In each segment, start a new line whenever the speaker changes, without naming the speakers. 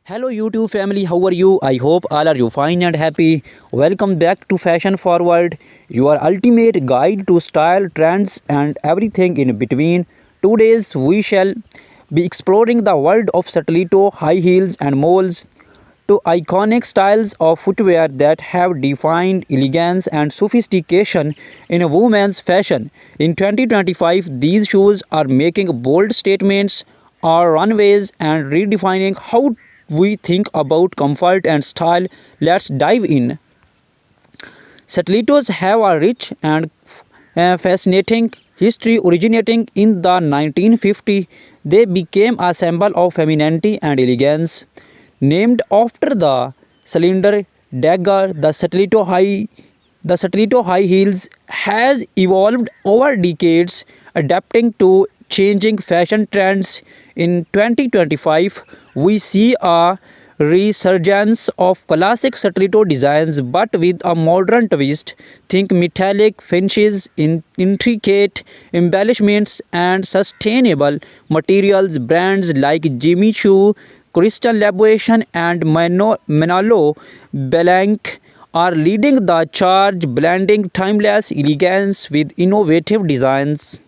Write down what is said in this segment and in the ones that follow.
Hello YouTube family, how are you? I hope all are you fine and happy. Welcome back to Fashion Forward, your ultimate guide to style, trends and everything in between. Today we shall be exploring the world of stiletto, high heels and moles, two iconic styles of footwear that have defined elegance and sophistication in women's fashion. In 2025, these shoes are making bold statements on runways and redefining how we think about comfort and style. Let's dive in. Stilettos have a rich and fascinating history originating in the 1950s. They became a symbol of femininity and elegance. Named after the cylinder dagger, the stiletto high heels has evolved over decades, adapting to changing fashion trends. In 2025, we see a resurgence of classic stiletto designs but with a modern twist. Think metallic finishes, intricate embellishments, and sustainable materials. Brands like Jimmy Choo, Crystal Labuation, and Manolo Blanc are leading the charge, blending timeless elegance with innovative designs.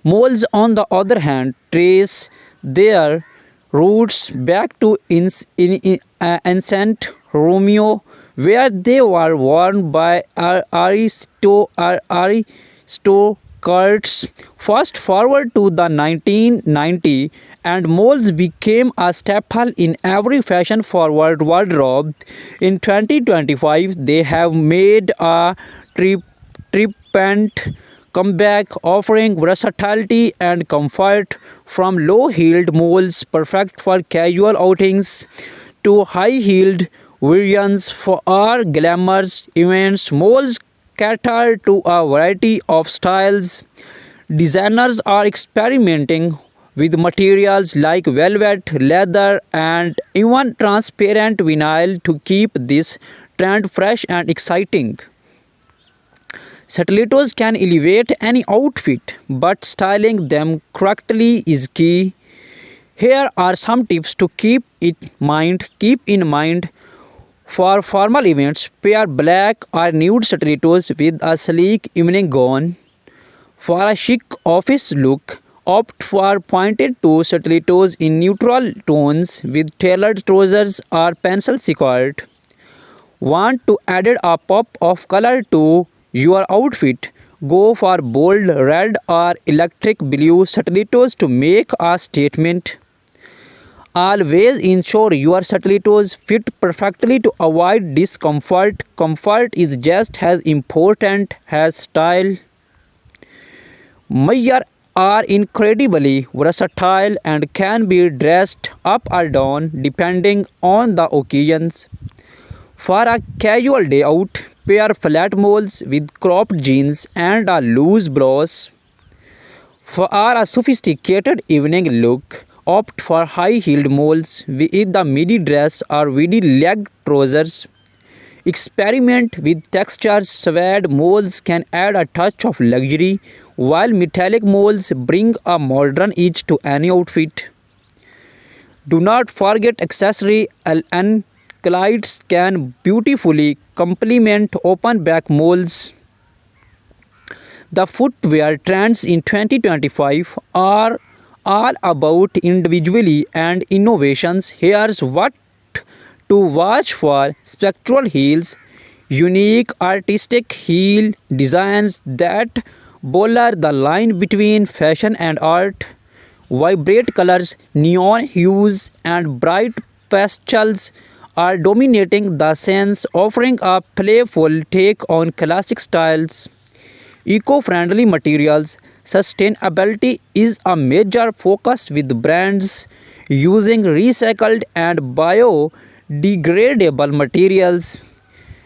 Moles, on the other hand, trace their roots back to ancient Romeo, where they were worn by aristocrats. Fast forward to the 1990s, and moles became a staple in every fashion-forward wardrobe. In 2025, they have made a triumphant comeback, offering versatility and comfort from low-heeled moles perfect for casual outings to high-heeled variants for our glamorous events. Moles cater to a variety of styles. Designers are experimenting with materials like velvet, leather, and even transparent vinyl to keep this trend fresh and exciting. Stilettos can elevate any outfit, but styling them correctly is key. Here are some tips to keep in mind for formal events. Pair black or nude stilettos with a sleek evening gown. For a chic office look, opt for pointed toe stilettos in neutral tones with tailored trousers or pencil skirt. Want to add a pop of color to your outfit? Go for bold red or electric blue stilettos to make a statement. Always ensure your stilettos fit perfectly to avoid discomfort. Comfort is just as important as style. Mayar are incredibly versatile and can be dressed up or down depending on the occasions. For a casual day out, pair flat moles with cropped jeans and a loose blouse. For a sophisticated evening look, opt for high-heeled moles with the midi dress or midi leg trousers. Experiment with textures. Suede moles can add a touch of luxury, while metallic moles bring a modern edge to any outfit. Do not forget accessory ankleits can beautifully complement open back moles. The footwear trends in 2025 are all about individuality and innovations. Here's what to watch for: spectral heels, unique artistic heel designs that blur the line between fashion and art. Vibrant colors, neon hues, and bright pastels are dominating the scenes, offering a playful take on classic styles. Eco-friendly materials. Sustainability is a major focus with brands using recycled and biodegradable materials.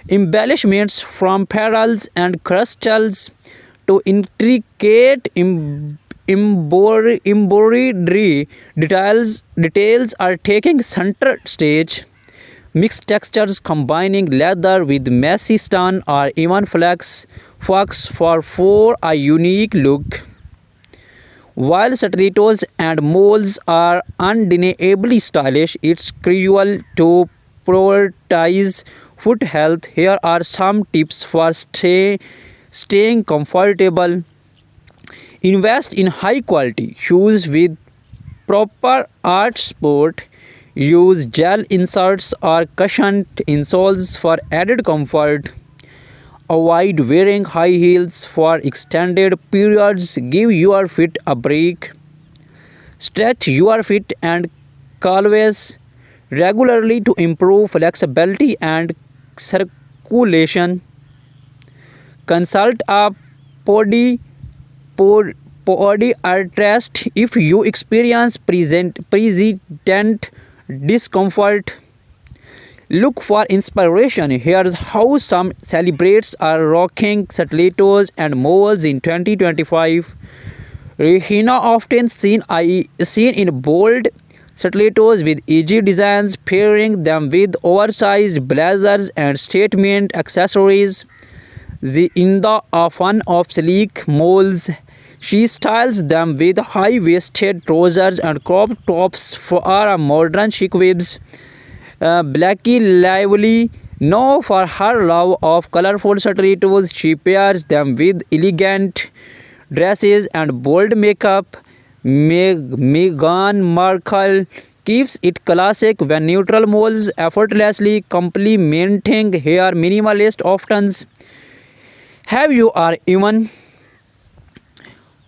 Embellishments from pearls and crystals to intricate embroidery details are taking center stage. Mixed textures combining leather with messy stone or even flax for a unique look. While stilettos and moles are undeniably stylish, it's crucial to prioritize foot health. Here are some tips for staying comfortable. Invest in high quality shoes with proper art support. Use gel inserts or cushioned insoles for added comfort. Avoid wearing high heels for extended periods. Give your feet a break. Stretch your feet and calves regularly to improve flexibility and circulation. Consult a podi, podiatrist if you experience persistent discomfort. Look for inspiration. Here's how some celebrities are rocking stilettos and moles in 2025. Rihanna often seen in bold stilettos with edgy designs, pairing them with oversized blazers and statement accessories. In the fun of sleek moles, she styles them with high-waisted trousers and crop tops for a modern chic vibes. Blackie Lively, known for her love of colorful stilettos, she pairs them with elegant dresses and bold makeup. Meghan Markle keeps it classic when neutral moles effortlessly complementing her minimalist options. Have you or even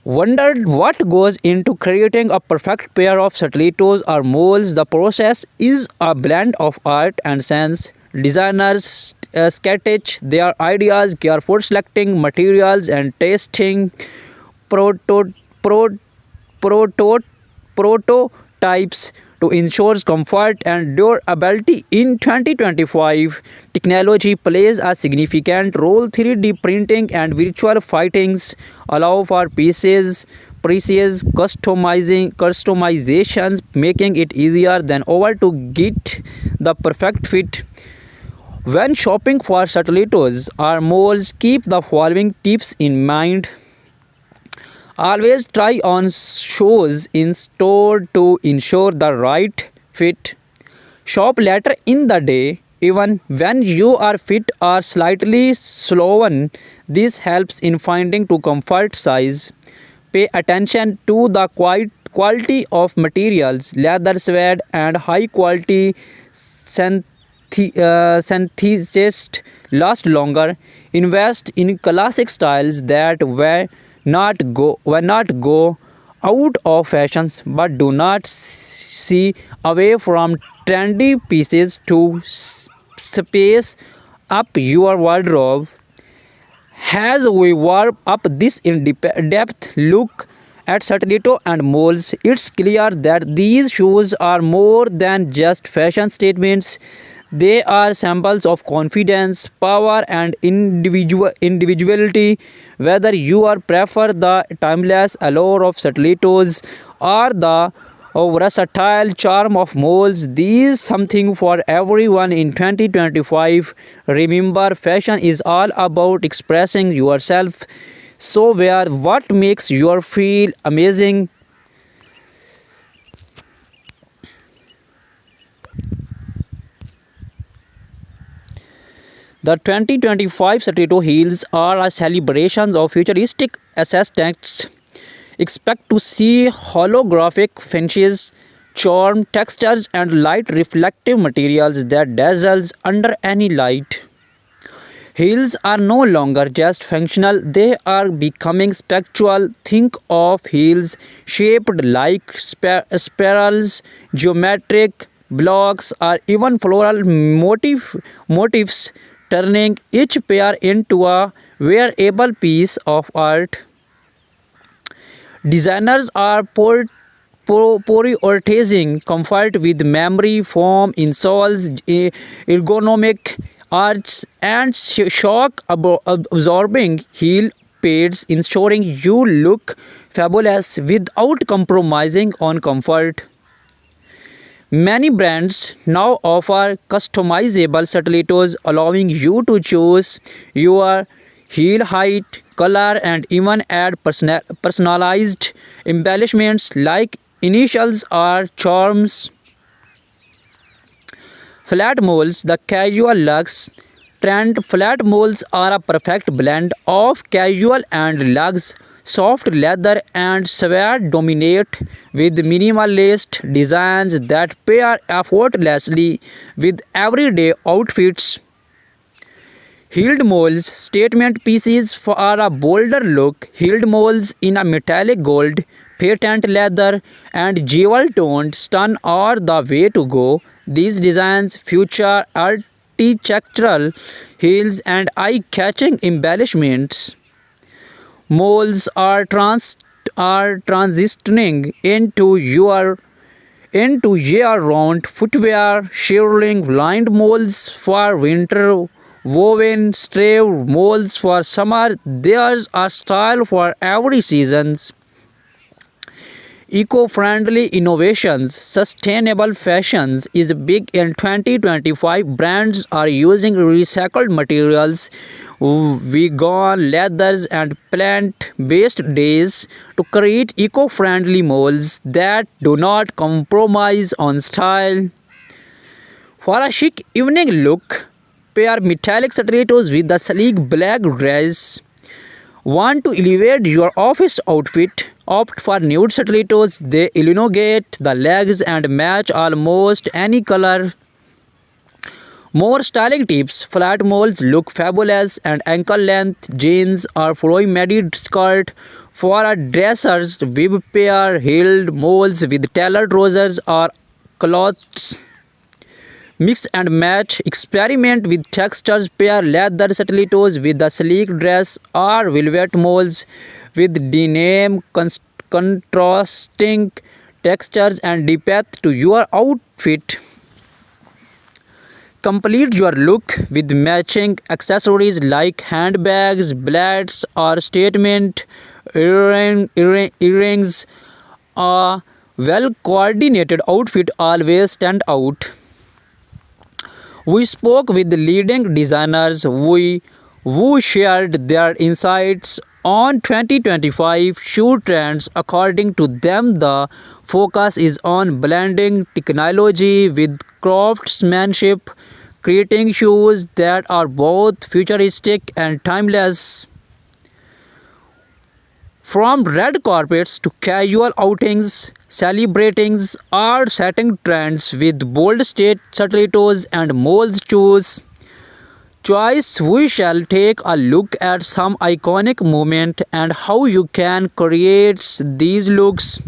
wondered what goes into creating a perfect pair of stilettos or moles? The process is a blend of art and science. Designers sketch their ideas, carefully selecting materials and testing proto- pro- proto- prototypes to ensure comfort and durability. In 2025, technology plays a significant role. 3D printing and virtual fittings allow for precise customizations, making it easier than ever to get the perfect fit. When shopping for stilettos or moles, keep the following tips in mind. Always try on shoes in store to ensure the right fit. Shop later in the day, even when your feet are slightly swollen. This helps in finding to comfort size. Pay attention to the quality of materials. Leather, suede, and high quality synthesists last longer. Invest in classic styles that will not go out of fashions, but do not see away from trendy pieces to space up your wardrobe. As we warm up this in-depth look at stiletto and moles, it's clear that these shoes are more than just fashion statements. They are symbols of confidence, power, and individuality. Whether you are prefer the timeless allure of stilettos or the versatile charm of moles, these something for everyone in 2025. Remember, fashion is all about expressing yourself. So wear what makes you feel amazing. The 2025 stiletto heels are a celebration of futuristic aesthetics. Expect to see holographic finishes, charm textures, and light reflective materials that dazzles under any light. Heels are no longer just functional, they are becoming spectral. Think of heels shaped like spirals, geometric blocks, or even floral motifs, turning each pair into a wearable piece of art. Designers are prioritizing comfort with memory foam insoles, ergonomic arches, and shock absorbing heel pads, ensuring you look fabulous without compromising on comfort. Many brands now offer customizable stilettos, allowing you to choose your heel height, color, and even add personalized embellishments like initials or charms. Flat moles, the casual luxe trend. Flat moles are a perfect blend of casual and luxe. Soft leather and suede dominate with minimalist designs that pair effortlessly with everyday outfits. Heeled moles, statement pieces for a bolder look. Heeled moles in a metallic gold, patent leather, and jewel toned stun are the way to go. These designs feature architectural heels and eye catching embellishments. Moles are transitioning into year-round footwear, shearling lined moles for winter, woven stave moles for summer. There's a style for every season. Eco-friendly innovations, sustainable fashions is big in 2025. Brands are using recycled materials, vegan leathers and plant-based dyes to create eco-friendly molds that do not compromise on style. For a chic evening look, pair metallic stilettos with the sleek black dress. Want to elevate your office outfit? Opt for nude stilettos. They elongate the legs and match almost any color. More styling tips. Flat moles look fabulous and ankle length jeans or flowy midi skirt. For a dressers, bib pair heeled moles with tailored trousers or cloths. Mix and match. Experiment with textures. Pair leather stilettos with a sleek dress or velvet moles with denim, contrasting textures and depth to your outfit. Complete your look with matching accessories like handbags, belts, or statement earrings. A well coordinated outfit always stand out. We spoke with leading designers who shared their insights on 2025 shoe trends. According to them, the focus is on blending technology with craftsmanship, creating shoes that are both futuristic and timeless. From red carpets to casual outings, celebrating or setting trends with bold state stilettos and mold shoes. Choice, we shall take a look at some iconic moments and how you can create these looks.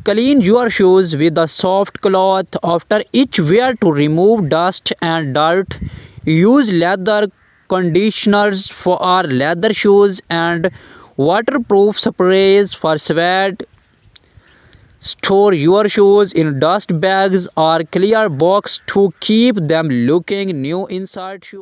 Clean your shoes with a soft cloth after each wear to remove dust and dirt. Use leather conditioners for our leather shoes and waterproof sprays for sweat. Store your shoes in dust bags or clear box to keep them looking new inside shoes.